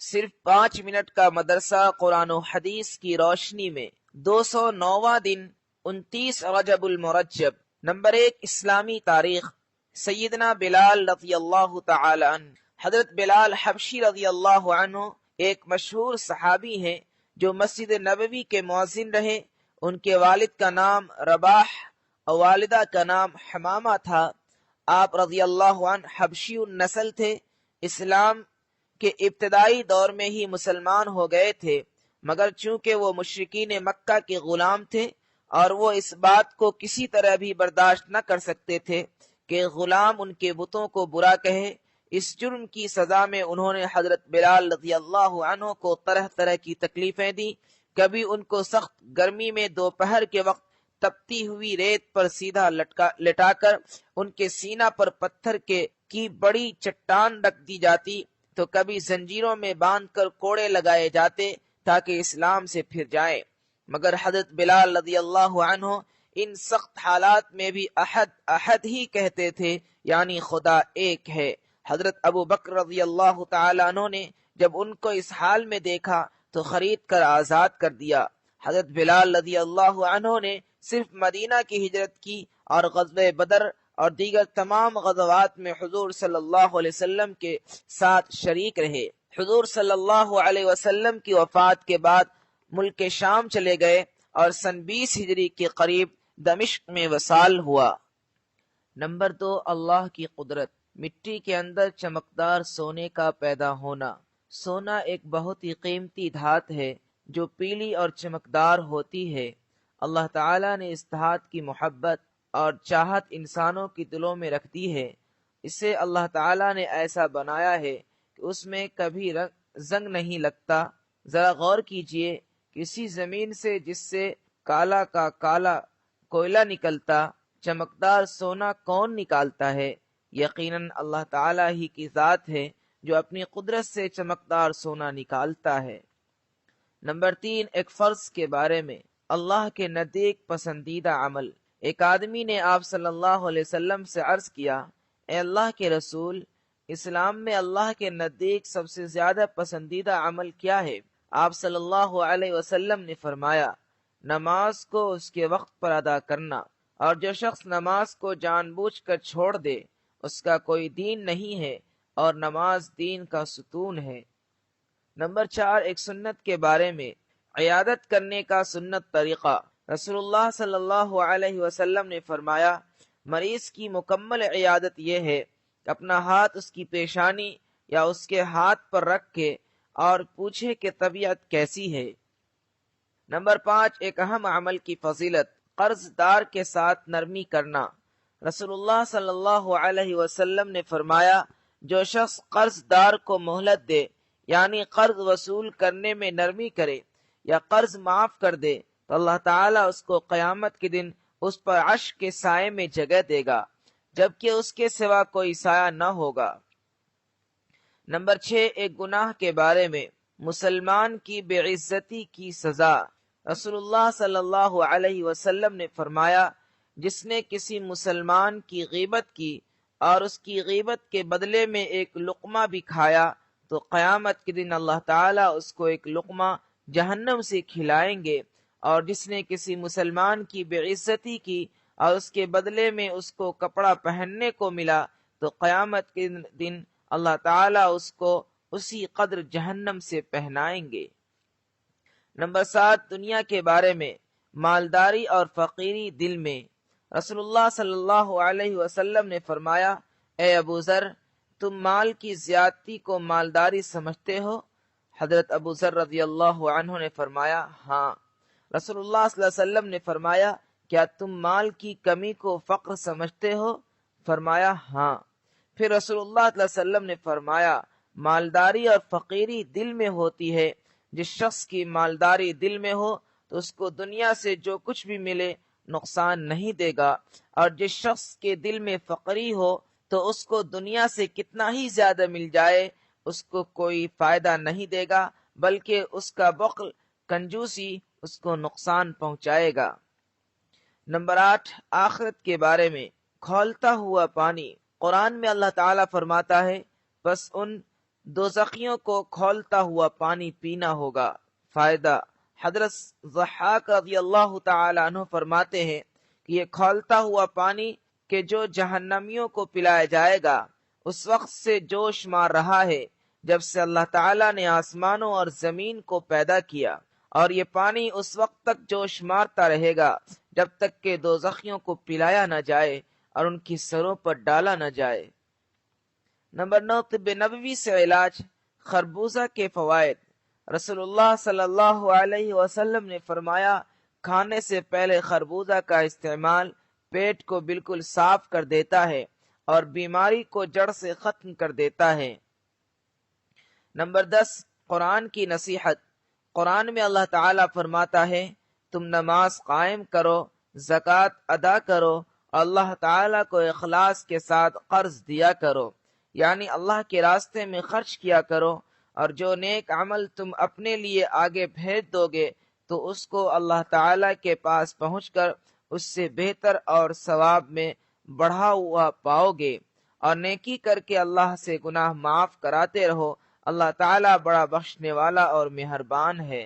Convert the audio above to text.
صرف 5 منٹ کا مدرسہ قرآن و حدیث کی روشنی میں 209واں دن 29 رجب المرجب۔ نمبر 1، اسلامی تاریخ۔ سیدنا بلال رضی اللہ تعالی عنہ۔ حضرت بلال حبشی رضی اللہ عنہ ایک مشہور صحابی ہیں جو مسجد نبوی کے مؤذن رہے۔ ان کے والد کا نام رباح اور والدہ کا نام حمامہ تھا۔ آپ رضی اللہ عنہ حبشی النسل تھے۔ اسلام کے ابتدائی دور میں ہی مسلمان ہو گئے تھے، مگر چونکہ وہ مشرکین مکہ کے غلام تھے اور وہ اس بات کو کسی طرح بھی برداشت نہ کر سکتے تھے کہ غلام ان کے بتوں کو برا کہے، اس جرم کی سزا میں انہوں نے حضرت بلال رضی اللہ عنہ کو طرح طرح کی تکلیفیں دیں۔ کبھی ان کو سخت گرمی میں دوپہر کے وقت تپتی ہوئی ریت پر سیدھا لٹا کر ان کے سینہ پر پتھر کی بڑی چٹان رکھ دی جاتی، تو کبھی زنجیروں میں باندھ کر کوڑے لگائے جاتے تاکہ اسلام سے پھر جائیں۔ مگر حضرت بلال رضی اللہ عنہ ان سخت حالات میں بھی احد احد ہی کہتے تھے، یعنی خدا ایک ہے۔ حضرت ابو بکر رضی اللہ تعالیٰ عنہ نے جب ان کو اس حال میں دیکھا تو خرید کر آزاد کر دیا۔ حضرت بلال رضی اللہ عنہ نے صرف مدینہ کی ہجرت کی اور غزوہ بدر اور دیگر تمام غزوات میں حضور صلی اللہ علیہ وسلم کے ساتھ شریک رہے۔ حضور صلی اللہ علیہ وسلم کی وفات کے بعد ملک شام چلے گئے اور سن 20 ہجری کے قریب دمشق میں وصال ہوا۔ نمبر 2، اللہ کی قدرت۔ مٹی کے اندر چمکدار سونے کا پیدا ہونا۔ سونا ایک بہت ہی قیمتی دھات ہے جو پیلی اور چمکدار ہوتی ہے۔ اللہ تعالیٰ نے اس دھات کی محبت اور چاہت انسانوں کی دلوں میں رکھ دی ہے۔ اسے اللہ تعالیٰ نے ایسا بنایا ہے کہ اس میں کبھی زنگ نہیں لگتا۔ ذرا غور کیجئے، کسی زمین سے جس سے کالا کا کالا کوئلہ نکلتا، چمکدار سونا کون نکالتا ہے؟ یقیناً اللہ تعالیٰ ہی کی ذات ہے جو اپنی قدرت سے چمکدار سونا نکالتا ہے۔ نمبر 3، ایک فرض کے بارے میں۔ اللہ کے نزدیک پسندیدہ عمل۔ ایک آدمی نے آپ صلی اللہ علیہ وسلم سے عرض کیا، اے اللہ کے رسول، اسلام میں اللہ کے نزدیک سب سے زیادہ پسندیدہ عمل کیا ہے؟ آپ صلی اللہ علیہ وسلم نے فرمایا، نماز کو اس کے وقت پر ادا کرنا، اور جو شخص نماز کو جان بوجھ کر چھوڑ دے اس کا کوئی دین نہیں ہے، اور نماز دین کا ستون ہے۔ نمبر 4، ایک سنت کے بارے میں۔ عیادت کرنے کا سنت طریقہ۔ رسول اللہ صلی اللہ علیہ وسلم نے فرمایا، مریض کی مکمل عیادت یہ ہے کہ اپنا ہاتھ اس کی پیشانی یا اس کے ہاتھ پر رکھ کے اور پوچھے کہ طبیعت کیسی ہے۔ نمبر 5، ایک اہم عمل کی فضیلت۔ قرض دار کے ساتھ نرمی کرنا۔ رسول اللہ صلی اللہ علیہ وسلم نے فرمایا، جو شخص قرض دار کو مہلت دے، یعنی قرض وصول کرنے میں نرمی کرے یا قرض معاف کر دے، تو اللہ تعالیٰ اس کو قیامت کے دن اس پر عرش کے سائے میں جگہ دے گا، جبکہ اس کے سوا کوئی سایہ نہ ہوگا۔ نمبر 6، ایک گناہ کے بارے میں۔ مسلمان کی بے عزتی کی سزا۔ رسول اللہ صلی اللہ علیہ وسلم نے فرمایا، جس نے کسی مسلمان کی غیبت کی اور اس کی غیبت کے بدلے میں ایک لقمہ بھی کھایا تو قیامت کے دن اللہ تعالیٰ اس کو ایک لقمہ جہنم سے کھلائیں گے، اور جس نے کسی مسلمان کی بے عزتی کی اور اس کے بدلے میں اس کو کپڑا پہننے کو ملا تو قیامت کے دن اللہ تعالیٰ اس کو اسی قدر جہنم سے پہنائیں گے۔ نمبر 7، دنیا کے بارے میں۔ مالداری اور فقیری دل میں۔ رسول اللہ صلی اللہ علیہ وسلم نے فرمایا، اے ابو ذر، تم مال کی زیادتی کو مالداری سمجھتے ہو؟ حضرت ابو ذر رضی اللہ عنہ نے فرمایا، ہاں۔ رسول اللہ صلی اللہ علیہ وسلم نے فرمایا، کیا تم مال کی کمی کو فقر سمجھتے ہو؟ فرمایا، ہاں۔ پھر رسول اللہ صلی اللہ علیہ وسلم نے فرمایا، مالداری اور فقیری دل میں ہوتی ہے۔ جس شخص کی مالداری دل میں ہو تو اس کو دنیا سے جو کچھ بھی ملے نقصان نہیں دے گا، اور جس شخص کے دل میں فقری ہو تو اس کو دنیا سے کتنا ہی زیادہ مل جائے اس کو کوئی فائدہ نہیں دے گا، بلکہ اس کا بخل، کنجوسی اس کو نقصان پہنچائے گا۔ نمبر 8، آخرت کے بارے میں۔ کھولتا ہوا پانی۔ قرآن میں اللہ تعالیٰ فرماتا ہے، بس ان دوزخیوں کو کھولتا ہوا پانی پینا ہوگا۔ فائدہ: حضرت ضحاک رضی اللہ تعالی عنہ فرماتے ہیں کہ یہ کھولتا ہوا پانی کہ جو جہنمیوں کو پلایا جائے گا اس وقت سے جوش مار رہا ہے جب سے اللہ تعالی نے آسمانوں اور زمین کو پیدا کیا، اور یہ پانی اس وقت تک جوش مارتا رہے گا جب تک کہ دوزخیوں کو پلایا نہ جائے اور ان کی سروں پر ڈالا نہ جائے۔ نمبر 9، طب نبوی سے علاج۔ خربوزہ کے فوائد۔ رسول اللہ صلی اللہ علیہ وسلم نے فرمایا، کھانے سے پہلے خربوزہ کا استعمال پیٹ کو بالکل صاف کر دیتا ہے اور بیماری کو جڑ سے ختم کر دیتا ہے۔ نمبر 10، قرآن کی نصیحت۔ قرآن میں اللہ تعالیٰ فرماتا ہے، تم نماز قائم کرو، زکوٰۃ ادا کرو اور اللہ تعالیٰ کو اخلاص کے ساتھ قرض دیا کرو، یعنی اللہ کے راستے میں خرچ کیا کرو، اور جو نیک عمل تم اپنے لیے آگے بھیج دو گے تو اس کو اللہ تعالیٰ کے پاس پہنچ کر اس سے بہتر اور ثواب میں بڑھا ہوا پاؤ گے، اور نیکی کر کے اللہ سے گناہ معاف کراتے رہو، اللہ تعالیٰ بڑا بخشنے والا اور مہربان ہے۔